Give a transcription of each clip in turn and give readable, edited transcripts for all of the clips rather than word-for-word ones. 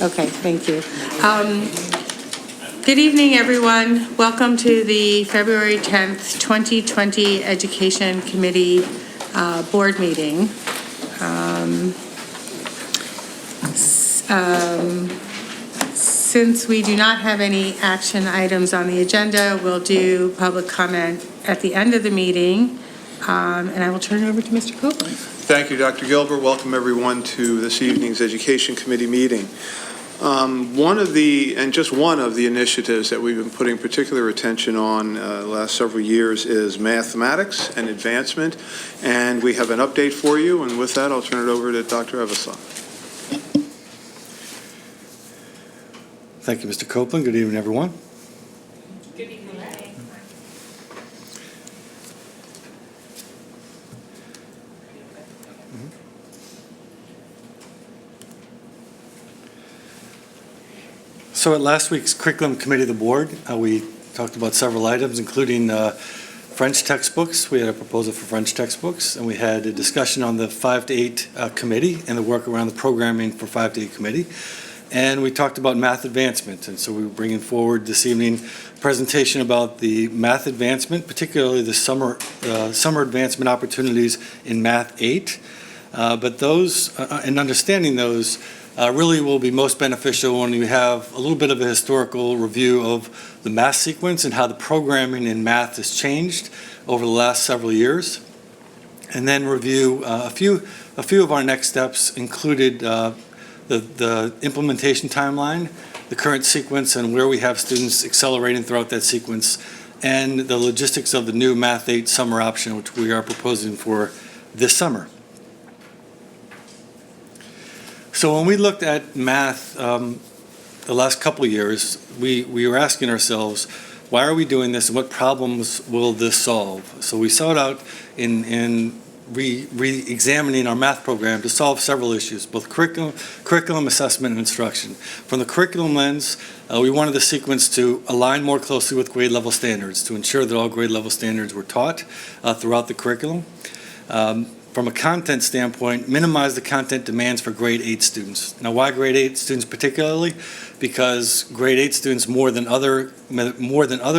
Okay, thank you. Good evening, everyone. Welcome to the February 10th, 2020 Education Committee Board meeting. Since we do not have any action items on the agenda, we'll do public comment at the end of the meeting. And I will turn it over to Mr. Copeland. Thank you, Dr. Gilbert. Welcome everyone to this evening's Education Committee meeting. One of the initiatives that we've been putting particular attention on the last several years is mathematics and advancement. And we have an update for you. And with that, I'll turn it over to Dr. Eversole. Thank you, Mr. Copeland. Good evening, everyone. Good evening. So at last week's Curriculum Committee of the Board, we talked about several items, including French textbooks. We had a proposal for French textbooks, and we had a discussion on the 5 to 8 committee and the work around the programming for 5 to 8 committee. And we talked about math advancement, and so we were bringing forward this evening a presentation about the math advancement, particularly the summer advancement opportunities in Math 8. But those, and understanding those, really will be most beneficial when you have a little bit of a historical review of the math sequence and how the programming in math has changed over the last several years. And then review a few of our next steps included the implementation timeline, the current sequence, and where we have students accelerating throughout that sequence, and the logistics of the new Math 8 summer option, which we are proposing for this summer. So when we looked at math the last couple of years, we were asking ourselves, why are we doing this and what problems will this solve? So we sought out in re-examining our math program to solve several issues, both curriculum, assessment, and instruction. From the curriculum lens, we wanted the sequence to align more closely with grade level standards to ensure that all grade level standards were taught throughout the curriculum. From a content standpoint, minimize the content demands for grade 8 students. Now, why grade 8 students particularly? Because grade 8 students, more than other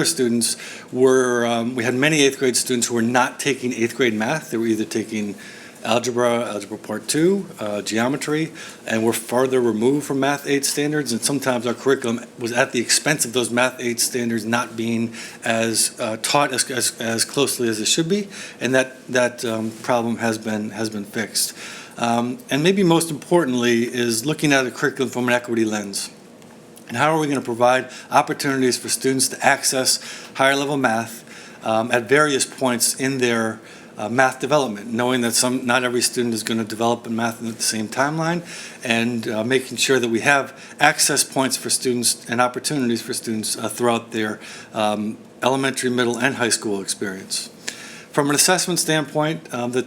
students, we had many 8th grade students who were not taking 8th grade math. They were either taking algebra part 2, geometry, and were farther removed from Math 8 standards, and sometimes our curriculum was at the expense of those Math 8 standards not being as taught as closely as it should be, and that problem has been fixed. And maybe most importantly is looking at a curriculum from an equity lens. And how are we going to provide opportunities for students to access higher level math at various points in their math development, knowing that not every student is going to develop in math at the same timeline, and making sure that we have access points for students and opportunities for students throughout their elementary, middle, and high school experience. From an assessment standpoint, the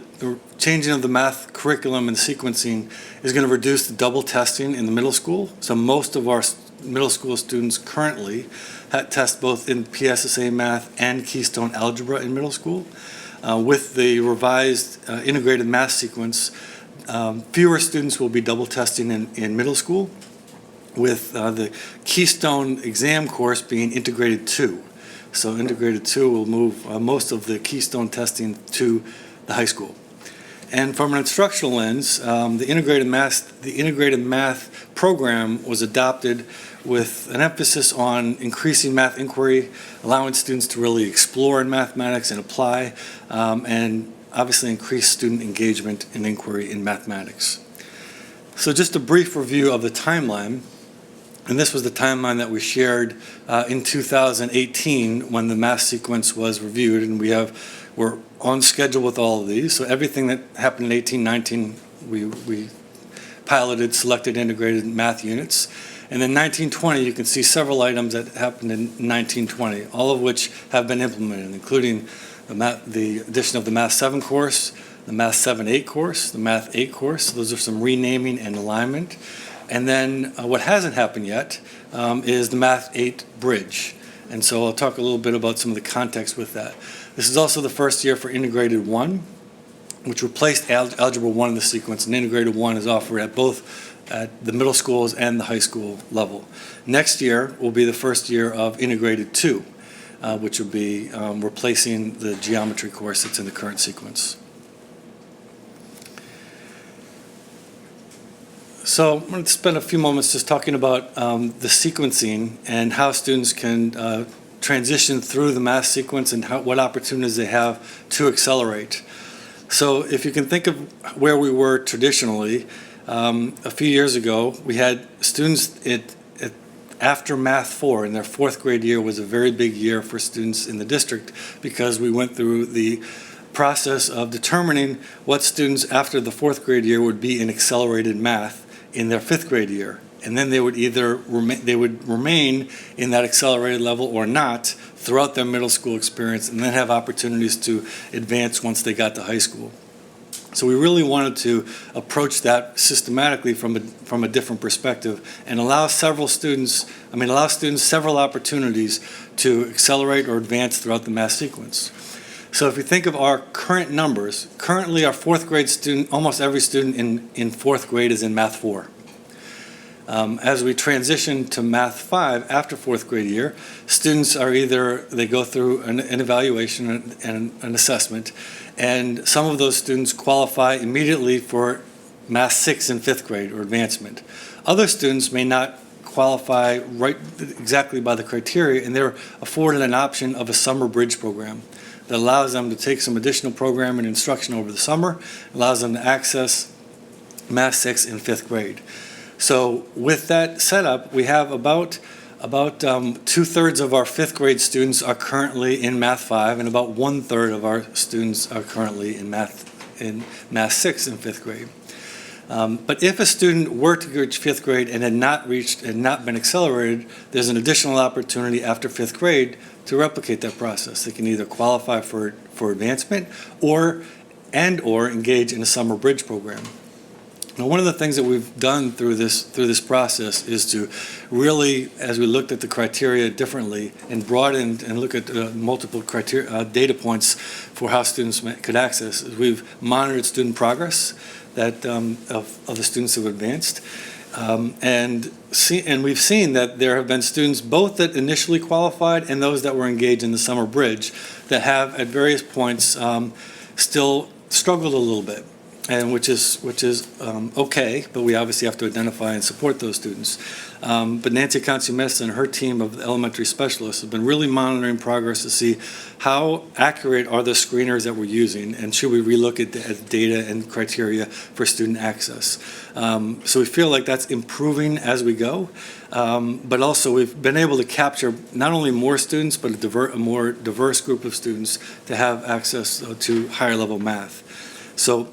changing of the math curriculum and sequencing is going to reduce the double testing in the middle school. So most of our middle school students currently test both in PSSA math and Keystone algebra in middle school. With the revised integrated math sequence, fewer students will be double testing in middle school, with the Keystone exam course being integrated 2. So integrated 2 will move most of the Keystone testing to the high school. And from an instructional lens, the integrated math program was adopted with an emphasis on increasing math inquiry, allowing students to really explore in mathematics and apply, and obviously increase student engagement and inquiry in mathematics. So just a brief review of the timeline, and this was the timeline that we shared in 2018 when the math sequence was reviewed, and we're on schedule with all of these. So everything that happened in 18-19, we piloted selected integrated math units. And then 1920, you can see several items that happened in 1920, all of which have been implemented, including the addition of the Math 7 course, the Math 7-8 course, the Math 8 course. So those are some renaming and alignment. And then what hasn't happened yet is the Math 8 bridge. And so I'll talk a little bit about some of the context with that. This is also the first year for Integrated 1, which replaced Algebra 1 in the sequence, and Integrated 1 is offered at both at the middle schools and the high school level. Next year will be the first year of Integrated 2, which will be replacing the geometry course that's in the current sequence. So I'm going to spend a few moments just talking about the sequencing and how students can transition through the math sequence and what opportunities they have to accelerate. So if you can think of where we were traditionally, a few years ago, we had students after Math 4, in their 4th grade year was a very big year for students in the district because we went through the process of determining what students after the 4th grade year would be in accelerated math in their 5th grade year. And then they would either remain in that accelerated level or not throughout their middle school experience, and then have opportunities to advance once they got to high school. So we really wanted to approach that systematically from a different perspective and allow students several opportunities to accelerate or advance throughout the math sequence. So if you think of our current numbers, currently our 4th grade student, almost every student in 4th grade is in Math 4. As we transition to Math 5 after 4th grade year, students are they go through an evaluation and an assessment, and some of those students qualify immediately for Math 6 in 5th grade or advancement. Other students may not qualify right exactly by the criteria, and they're afforded an option of a summer bridge program that allows them to take some additional programming and instruction over the summer, allows them to access Math 6 in 5th grade. So with that setup, we have about 2/3 of our 5th grade students are currently in Math 5, and about 1/3 of our students are currently in Math 6 in 5th grade. But if a student were to reach 5th grade and had not been accelerated, there's an additional opportunity after 5th grade to replicate that process. They can either qualify for advancement or engage in a summer bridge program. Now, one of the things that we've done through this process is to really, as we looked at the criteria differently and broadened and look at multiple criteria, data points for how students could access, is we've monitored student progress of the students who have advanced, and we've seen that there have been students both that initially qualified and those that were engaged in the summer bridge that have at various points still struggled a little bit. And which is okay, but we obviously have to identify and support those students. But Nancy Consumes and her team of elementary specialists have been really monitoring progress to see how accurate are the screeners that we're using, and should we relook at the data and criteria for student access. So we feel like that's improving as we go, but also we've been able to capture not only more students, but a more diverse group of students to have access to higher level math. So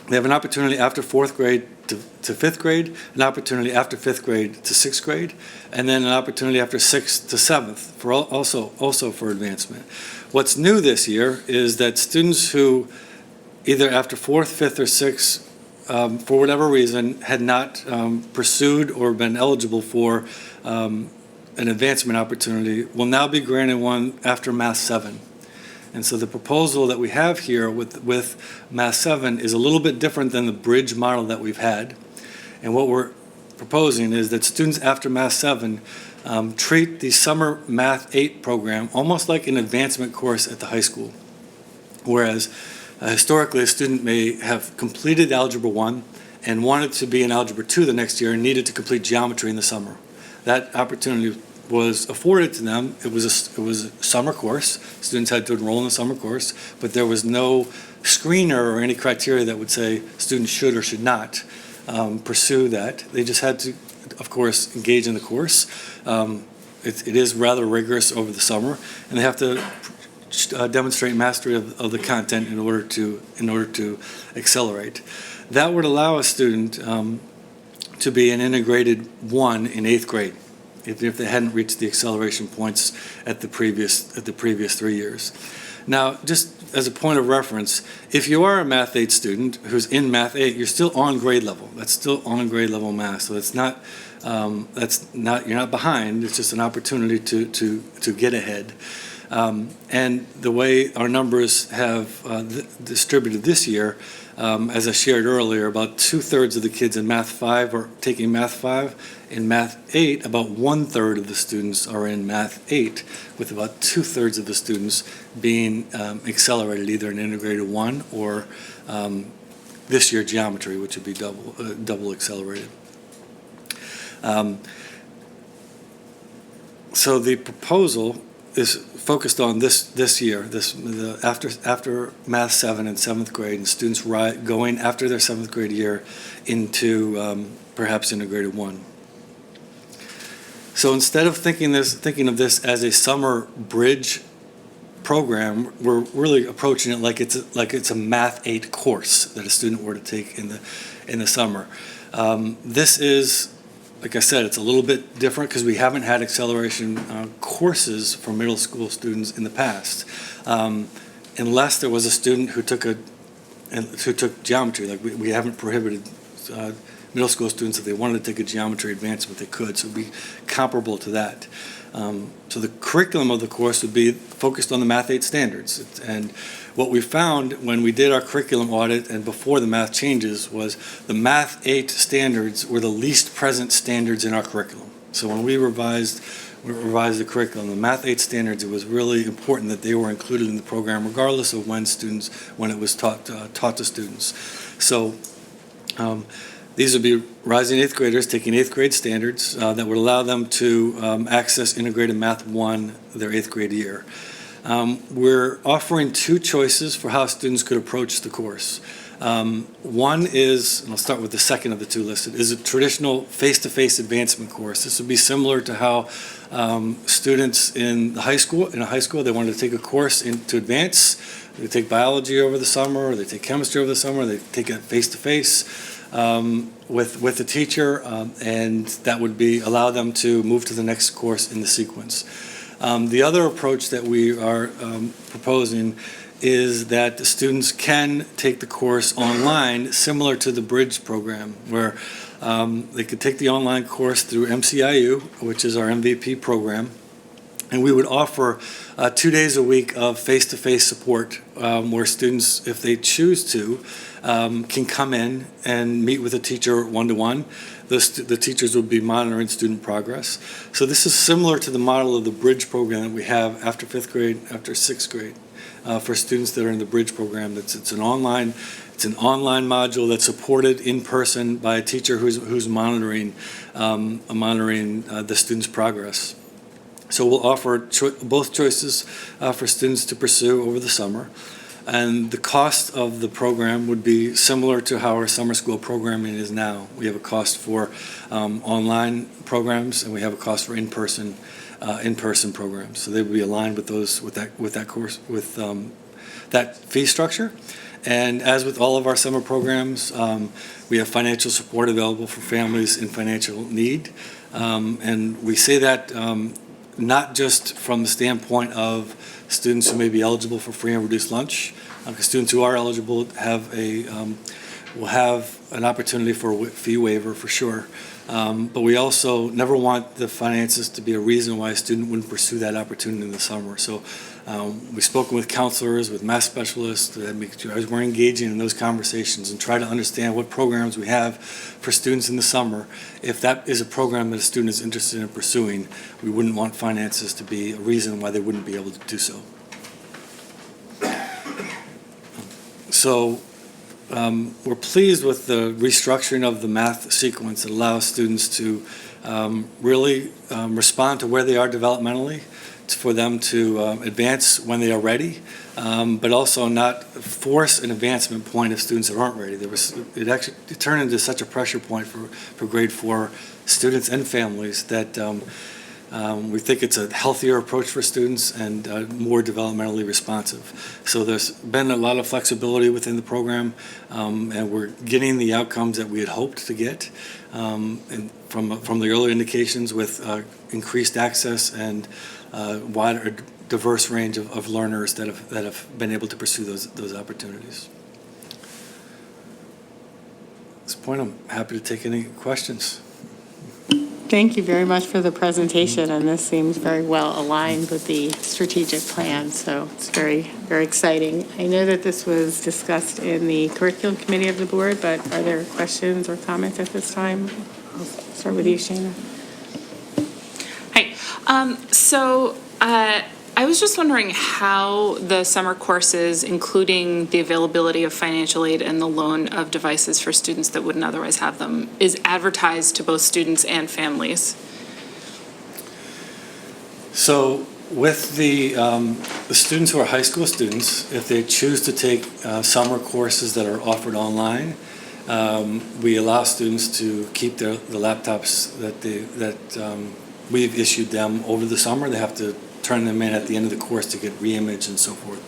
they have an opportunity after 4th grade to 5th grade, an opportunity after 5th grade to 6th grade, and then an opportunity after 6th to 7th for also for advancement. What's new this year is that students who either after 4th, 5th, or 6th, for whatever reason, had not pursued or been eligible for an advancement opportunity will now be granted one after Math 7. And so the proposal that we have here with Math 7 is a little bit different than the bridge model that we've had. And what we're proposing is that students after Math 7 treat the summer Math 8 program almost like an advancement course at the high school. Whereas historically a student may have completed Algebra 1 and wanted to be in Algebra 2 the next year and needed to complete geometry in the summer. That opportunity was afforded to them. It was a summer course. Students had to enroll in the summer course, but there was no screener or any criteria that would say students should or should not pursue that. They just had to, of course, engage in the course. It is rather rigorous over the summer, and they have to demonstrate mastery of the content in order to accelerate. That would allow a student to be an integrated 1 in 8th grade. If they hadn't reached the acceleration points at the previous 3 years. Now, just as a point of reference, if you are a Math 8 student who's in Math 8, you're still on grade level. That's still on grade level math. So you're not behind. It's just an opportunity to get ahead. And the way our numbers have distributed this year, as I shared earlier, about 2/3 of the kids in Math 5 are taking Math 5. In Math 8, about 1/3 of the students are in Math 8, with about 2/3 of the students being accelerated, either in Integrated 1 or this year Geometry, which would be double accelerated. So the proposal is focused on this year, after Math 7 in 7th grade, and students going after their 7th grade year into perhaps Integrated 1. So instead of thinking of this as a summer bridge program, we're really approaching it like it's a Math 8 course that a student were to take in the summer. This is, like I said, it's a little bit different because we haven't had acceleration courses for middle school students in the past, unless there was a student who took geometry. Like we haven't prohibited middle school students, if they wanted to take a geometry advancement, they could. So it would be comparable to that. So the curriculum of the course would be focused on the Math 8 standards. And what we found when we did our curriculum audit and before the math changes was the Math 8 standards were the least present standards in our curriculum. So when we revised the curriculum, the Math 8 standards, it was really important that they were included in the program regardless of when it was taught to students. So these would be rising 8th graders taking 8th grade standards that would allow them to access Integrated Math 1 their 8th grade year. We're offering two choices for how students could approach the course. One is, and I'll start with the second of the two listed, is a traditional face-to-face advancement course. This would be similar to how students in a high school, they wanted to take a course to advance. They take biology over the summer, or they take chemistry over the summer, they take it face-to-face. With the teacher, and that would allow them to move to the next course in the sequence. The other approach that we are proposing is that the students can take the course online, similar to the Bridge program, where they could take the online course through MCIU, which is our MVP program, and we would offer 2 days a week of face-to-face support where students, if they choose to, can come in and meet with a teacher one-to-one. The teachers would be monitoring student progress. So this is similar to the model of the Bridge program that we have after 5th grade, after 6th grade, for students that are in the Bridge program. It's an online module that's supported in person by a teacher who's monitoring the student's progress. So we'll offer both choices for students to pursue over the summer. And the cost of the program would be similar to how our summer school programming is now. We have a cost for online programs, and we have a cost for in-person programs. So they would be aligned with that fee structure. And as with all of our summer programs, we have financial support available for families in financial need. And we say that not just from the standpoint of students who may be eligible for free and reduced lunch, because students who are eligible will have an opportunity for a fee waiver for sure. But we also never want the finances to be a reason why a student wouldn't pursue that opportunity in the summer. So we've spoken with counselors, with math specialists, as we're engaging in those conversations and try to understand what programs we have for students in the summer. If that is a program that a student is interested in pursuing, we wouldn't want finances to be a reason why they wouldn't be able to do so. So we're pleased with the restructuring of the math sequence that allows students to really respond to where they are developmentally, for them to advance when they are ready, but also not force an advancement point of students that aren't ready. It turned into such a pressure point for grade 4 students and families that we think it's a healthier approach for students and more developmentally responsive. So there's been a lot of flexibility within the program, and we're getting the outcomes that we had hoped to get and from the early indications with increased access and wider, diverse range of learners that have been able to pursue those opportunities. At this point, I'm happy to take any questions. Thank you very much for the presentation, and this seems very well aligned with the strategic plan, so it's very, very exciting. I know that this was discussed in the curriculum committee of the board, but are there questions or comments at this time? I'll start with you, Shana. Hi. I was just wondering how the summer courses, including the availability of financial aid and the loan of devices for students that wouldn't otherwise have them, is advertised to both students and families. So with the students who are high school students, if they choose to take summer courses that are offered online, we allow students to keep the laptops that we've issued them over the summer. They have to turn them in at the end of the course to get re-imaged and so forth.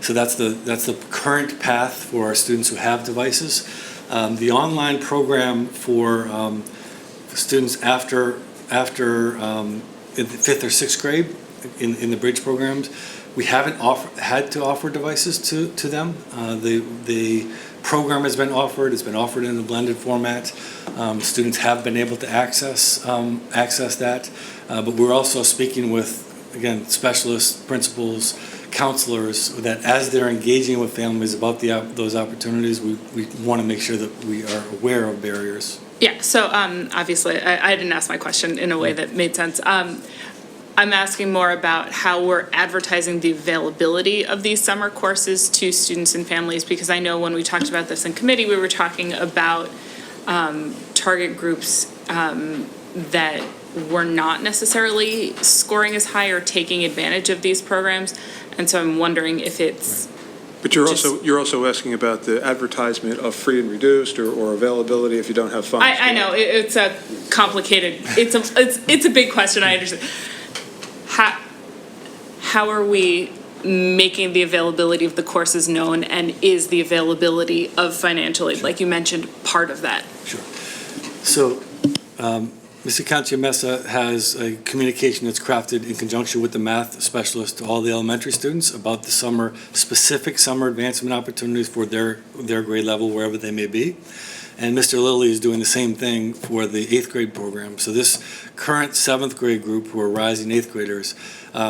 So that's the current path for our students who have devices. The online program for students after in the 5th or 6th grade in the bridge programs, we haven't had to offer devices to them. The program has been offered. It's been offered in a blended format. Students have been able to access that, but we're also speaking with, again, specialists, principals, counselors, that as they're engaging with families about those opportunities, we want to make sure that we are aware of barriers. Yeah, so obviously, I didn't ask my question in a way that made sense. I'm asking more about how we're advertising the availability of these summer courses to students and families, because I know when we talked about this in committee, we were talking about target groups that were not necessarily scoring as high or taking advantage of these programs. And so I'm wondering if it's... But you're also asking about the advertisement of free and reduced or availability if you don't have funds. I know, it's a complicated, it's a big question, I understand. How are we making the availability of the courses known, and is the availability of financial aid, like you mentioned, part of that? Sure. So, Mr. Canciamessa has a communication that's crafted in conjunction with the math specialist to all the elementary students about the specific summer advancement opportunities for their grade level, wherever they may be. And Mr. Lilly is doing the same thing for the 8th grade program. So this current 7th grade group, who are rising 8th graders,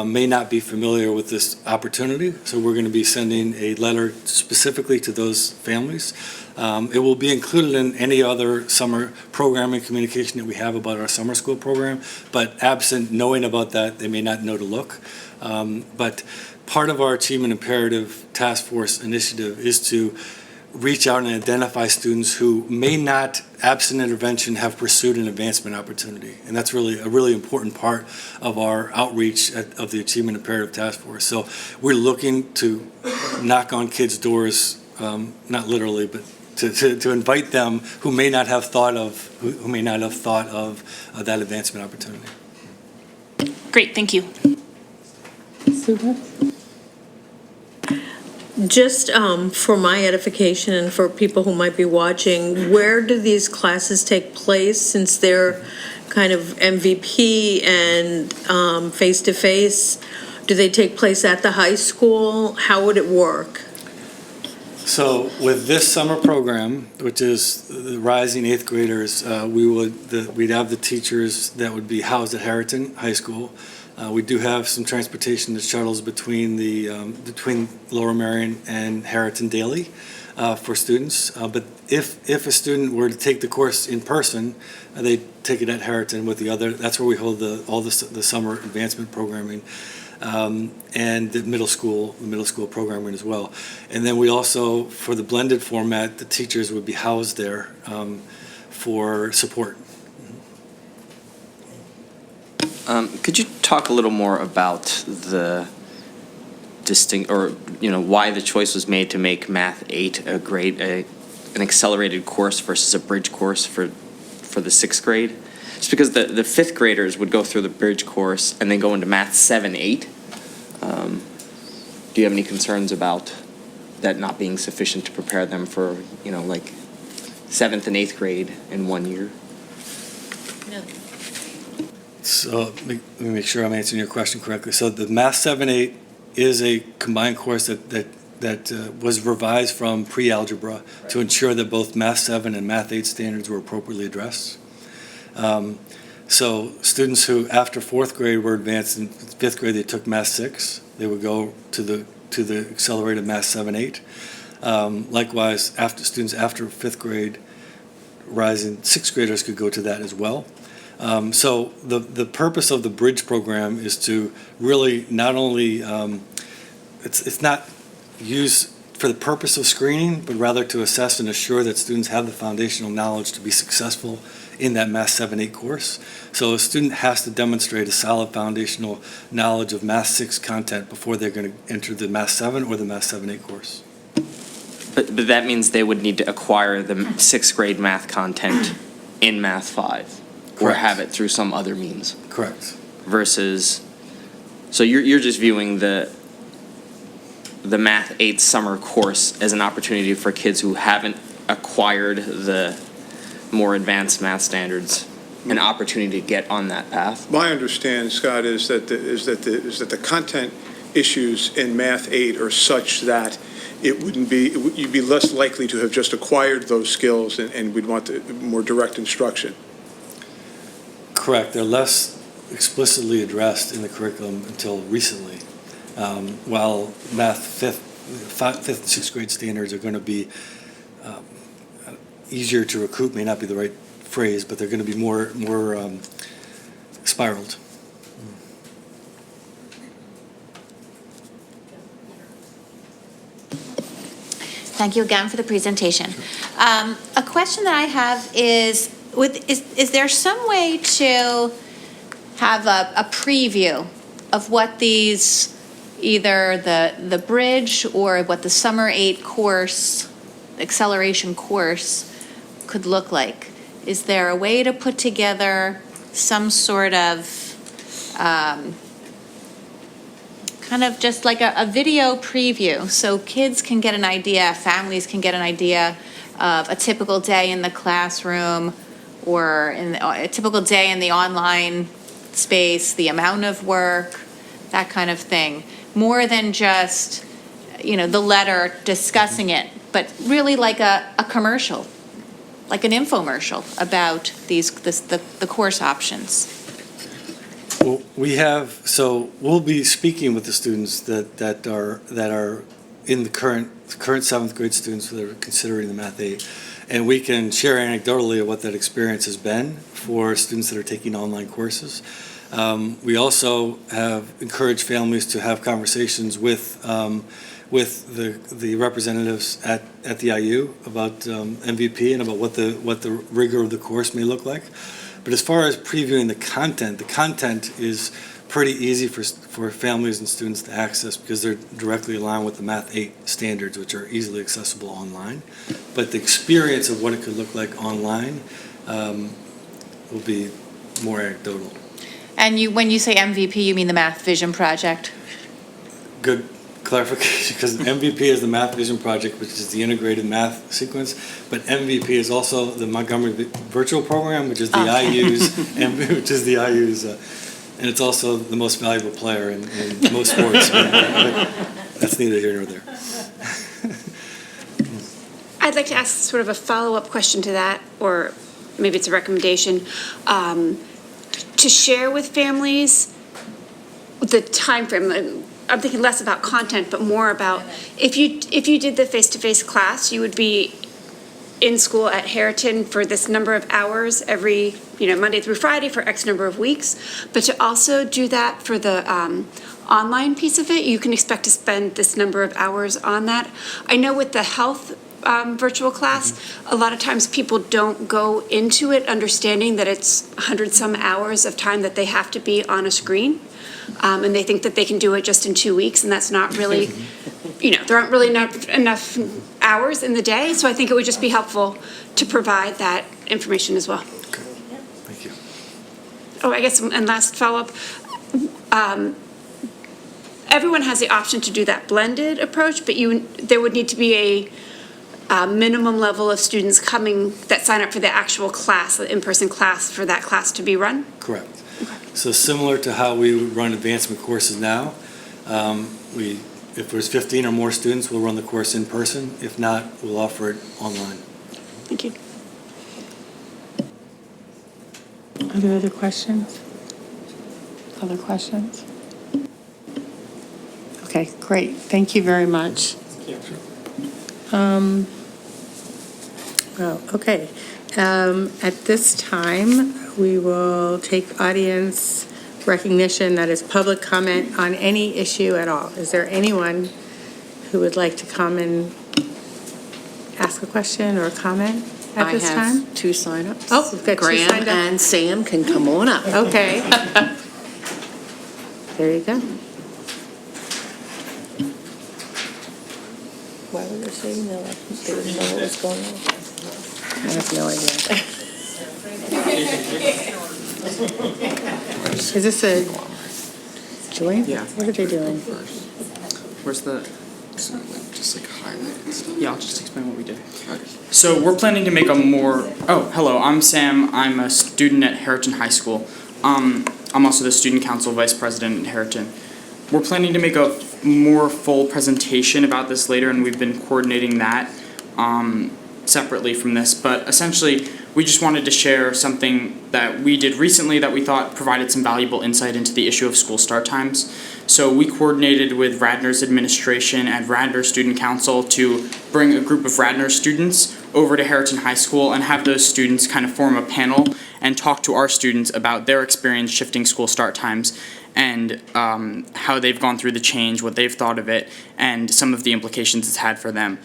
may not be familiar with this opportunity. So we're going to be sending a letter specifically to those families. It will be included in any other summer programming communication that we have about our summer school program, but absent knowing about that, they may not know to look. But part of our Achievement Imperative Task Force initiative is to reach out and identify students who may not, absent intervention, have pursued an advancement opportunity. And that's really a really important part of our outreach of the Achievement Imperative Task Force. So we're looking to knock on kids' doors, not literally, but to invite them who may not have thought of that advancement opportunity. Great, thank you. Super. Just for my edification and for people who might be watching, where do these classes take place, since they're kind of MVP and face-to-face? Do they take place at the high school? How would it work? So with this summer program, which is the rising 8th graders, we'd have the teachers that would be housed at Harriton High School. We do have some transportation that shuttles between Lower Merion and Harriton daily for students. But if a student were to take the course in person, they take it at Harriton with the other. That's where we hold all the summer advancement programming, and the middle school programming as well. And then we also, for the blended format, the teachers would be housed there for support. Could you talk a little more about the why the choice was made to make Math 8 an accelerated course versus a bridge course for the 6th grade? Just because the 5th graders would go through the bridge course and then go into Math 7, 8. Do you have any concerns about that not being sufficient to prepare them for, like 7th and 8th grade in 1 year? No. So let me make sure I'm answering your question correctly. So the Math 7-8 is a combined course that was revised from pre-algebra to ensure that both Math 7 and Math 8 standards were appropriately addressed. So students who, after fourth grade, were advanced in fifth grade, they took Math 6. They would go to the accelerated Math 7-8. Likewise, students after fifth grade, rising sixth graders could go to that as well. So the purpose of the Bridge program is to really not only, it's not used for the purpose of screening, but rather to assess and assure that students have the foundational knowledge to be successful in that Math 7-8 course. So a student has to demonstrate a solid foundational knowledge of Math 6 content before they're going to enter the Math 7 or the Math 7-8 course. But that means they would need to acquire the sixth grade math content in Math 5. Or Correct. have it through some other means. Correct. Versus, so you're just viewing the Math 8 summer course as an opportunity for kids who haven't acquired the more advanced math standards, an opportunity to get on that path? My understanding, Scott, is that the content issues in Math 8 are such that you'd be less likely to have just acquired those skills, and we'd want more direct instruction. Correct. They're less explicitly addressed in the curriculum until recently, while Math 5th and 6th grade standards are going to be easier to recoup, may not be the right phrase, but they're going to be more spiraled. Thank you again for the presentation. A question that I have is, is there some way to have a preview of what these, either the Bridge or what the Summer 8 course, acceleration course, could look like? Is there a way to put together some sort of kind of just like a video preview so kids can get an idea, families can get an idea of a typical day in the classroom or a typical day in the online space, the amount of work, that kind of thing. More than just, the letter discussing it, but really like a commercial, like an infomercial about the course options. Well, we'll be speaking with the students that are in the current 7th grade students that are considering the Math 8, and we can share anecdotally what that experience has been for students that are taking online courses. We also have encouraged families to have conversations with the representatives at the IU about MVP and about what the rigor of the course may look like. But as far as previewing the content is pretty easy for families and students to access because they're directly aligned with the Math 8 standards, which are easily accessible online. But the experience of what it could look like online will be more anecdotal. And when you say MVP, you mean the Math Vision Project? Good clarification, because MVP is the Math Vision Project, which is the integrated math sequence, but MVP is also the Montgomery Virtual Program, which is the IU's, and it's also the most valuable player in most sports. But that's neither here nor there. I'd like to ask sort of a follow-up question to that, or maybe it's a recommendation, to share with families the time frame. I'm thinking less about content, but more about if you did the face-to-face class, you would be in school at Harriton for this number of hours every, Monday through Friday for X number of weeks. But to also do that for the online piece of it, you can expect to spend this number of hours on that. I know with the health virtual class, a lot of times people don't go into it understanding that it's 100-some hours of time that they have to be on a screen. And they think that they can do it just in 2 weeks, and that's not really, there aren't really enough hours in the day. So I think it would just be helpful to provide that information as well. Okay. Thank you. Oh, I guess, and last follow-up, everyone has the option to do that blended approach, but there would need to be a minimum level of students coming that sign up for the actual class, the in-person class, for that class to be run? Correct. So similar to how we run advancement courses now, if there's 15 or more students, we'll run the course in person. If not, we'll offer it online. Thank you. Are there other questions? Other questions? Okay, great. Thank you very much. Well, okay. At this time, we will take audience recognition, that is public comment on any issue at all. Is there anyone who would like to come and ask a question or comment at this time? I have 2 signups. Oh, we've got 2 Graham signed up. and Sam can come on up. Okay. There you go. Why were they saying that? They didn't know what was going on. I have no idea. Is this a joint? Yeah. What are they doing? Where's the? Just like highlight and stuff. Yeah, I'll just explain what we did. So we're planning to make a more. Oh, hello. I'm Sam. I'm a student at Harriton High School. I'm also the student council vice president at Harriton. We're planning to make a more full presentation about this later, and we've been coordinating that separately from this. But essentially, we just wanted to share something that we did recently that we thought provided some valuable insight into the issue of school start times. So we coordinated with Radnor's administration and Radnor Student Council to bring a group of Radnor students over to Harriton High School and have those students kind of form a panel and talk to our students about their experience shifting school start times and how they've gone through the change, what they've thought of it, and some of the implications it's had for them.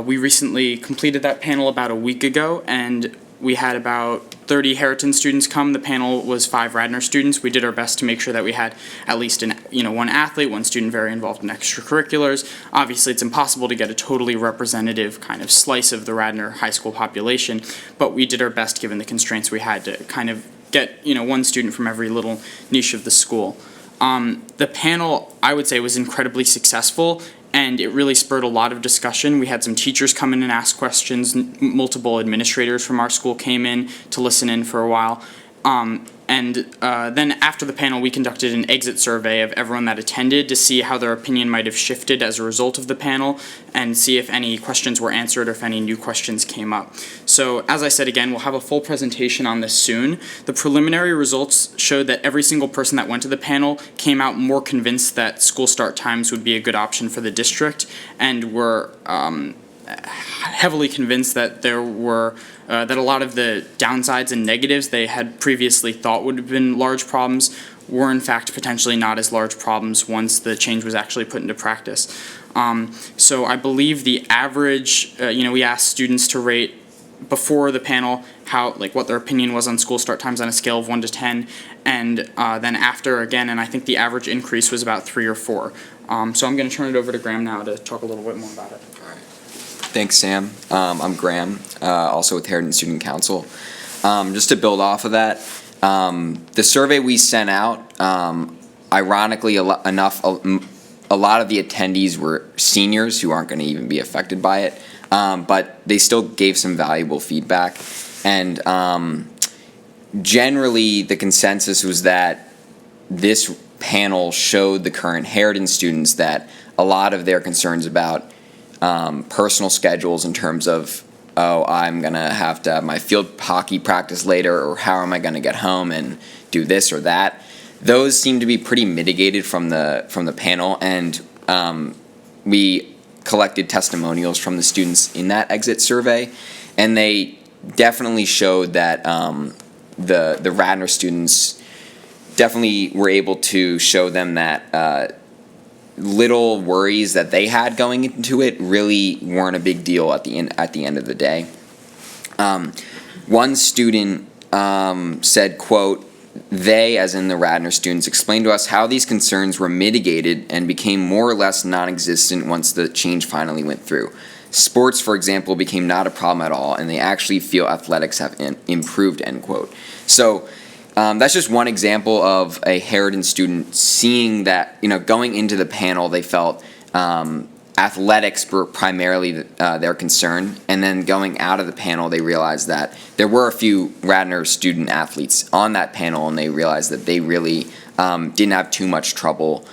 We recently completed that panel about a week ago, and we had about 30 Harriton students come. The panel was 5 Radnor students. We did our best to make sure that we had at least one athlete, one student very involved in extracurriculars. Obviously, it's impossible to get a totally representative kind of slice of the Radnor high school population, but we did our best given the constraints we had to kind of get one student from every little niche of the school. The panel, I would say, was incredibly successful, and it really spurred a lot of discussion. We had some teachers come in and ask questions. Multiple administrators from our school came in to listen in for a while. Then after the panel, we conducted an exit survey of everyone that attended to see how their opinion might have shifted as a result of the panel and see if any questions were answered or if any new questions came up. So as I said again, we'll have a full presentation on this soon. The preliminary results showed that every single person that went to the panel came out more convinced that school start times would be a good option for the district and were heavily convinced that there were that a lot of the downsides and negatives they had previously thought would have been large problems were in fact potentially not as large problems once the change was actually put into practice. So I believe the average, we asked students to rate before the panel what their opinion was on school start times on a scale of 1 to 10, and then after again, and I think the average increase was about 3 or 4. So I'm going to turn it over to Graham now to talk a little bit more about it. Thanks, Sam. I'm Graham, also with Harriton Student Council. Just to build off of that, the survey we sent out, ironically enough, a lot of the attendees were seniors who aren't going to even be affected by it, but they still gave some valuable feedback. And generally, the consensus was that this panel showed the current Harriton students that a lot of their concerns about personal schedules in terms of, I'm going to have my field hockey practice later, or how am I going to get home and do this or that. Those seem to be pretty mitigated from the panel, and we collected testimonials from the students in that exit survey, and they definitely showed that the Radnor students definitely were able to show them that little worries that they had going into it really weren't a big deal at the end of the day. One student said, quote, "They, as in the Radnor students, explained to us how these concerns were mitigated and became more or less non-existent once the change finally went through. Sports, for example, became not a problem at all, and they actually feel athletics have improved," end quote. So that's just one example of a Harriton student seeing that, going into the panel, they felt athletics were primarily their concern, and then going out of the panel, they realized that there were a few Radnor student athletes on that panel, and they realized that they really didn't have too much trouble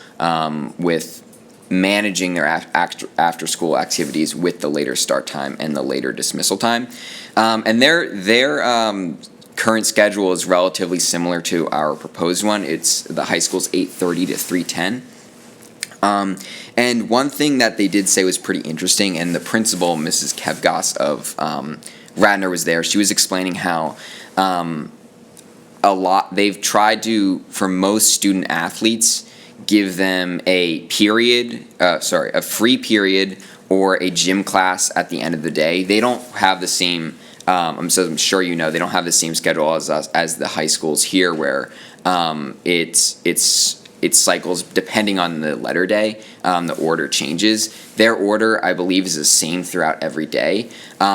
with managing their after-school activities with the later start time and the later dismissal time. And their current schedule is relatively similar to our proposed one. It's the high school's 8:30 to 3:10. And one thing that they did say was pretty interesting, and the principal, Mrs. Kevgas of Radnor, was there. She was explaining how they've tried to, for most student athletes, give them a free period or a gym class at the end of the day. They don't have the same, I'm sure you know, they don't have the same schedule as the high schools here, where it cycles depending on the letter day. The order changes. Their order, I believe, is the same throughout every day.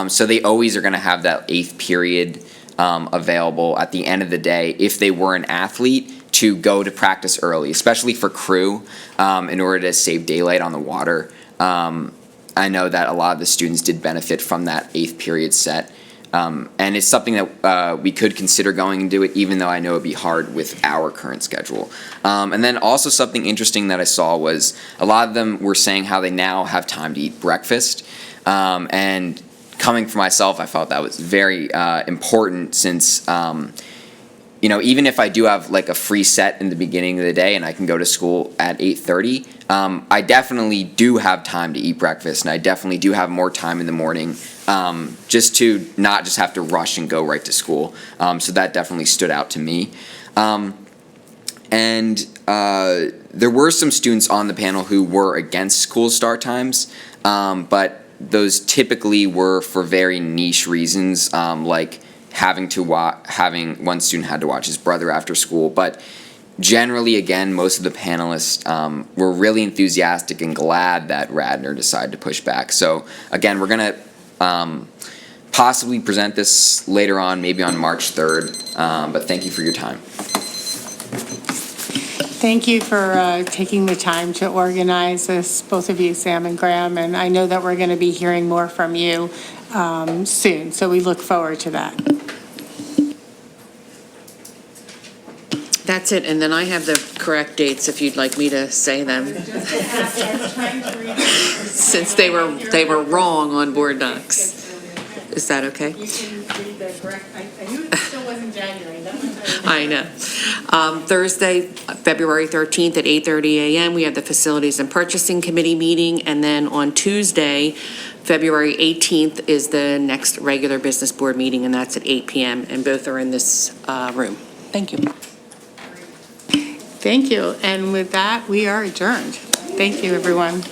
So they always are going to have that 8th period available at the end of the day if they were an athlete to go to practice early, especially for crew, in order to save daylight on the water. I know that a lot of the students did benefit from that 8th period set. And it's something that we could consider going and do it, even though I know it'd be hard with our current schedule. And then also something interesting that I saw was a lot of them were saying how they now have time to eat breakfast. And coming from myself, I felt that was very important, since even if I do have like a free set in the beginning of the day and I can go to school at 8:30, I definitely do have time to eat breakfast, and I definitely do have more time in the morning, just to not just have to rush and go right to school. So that definitely stood out to me. And there were some students on the panel who were against school start times, but those typically were for very niche reasons, like having one student had to watch his brother after school. But generally, again, most of the panelists were really enthusiastic and glad that Radnor decided to push back. So again, we're going to possibly present this later on, maybe on March 3rd, but thank you for your time. Thank you for taking the time to organize this, both of you, Sam and Graham, and I know that we're going to be hearing more from you soon, so we look forward to that. That's it, and then I have the correct dates if you'd like me to say them. Since they were wrong on board docs. Is that okay? You can read the correct, I knew it still wasn't January. I know. Thursday, February 13th at 8:30 a.m., we have the Facilities and Purchasing Committee meeting, and then on Tuesday, February 18th is the next regular business board meeting, and that's at 8 p.m., and both are in this room. Thank you. Thank you, and with that, we are adjourned. Thank you, everyone.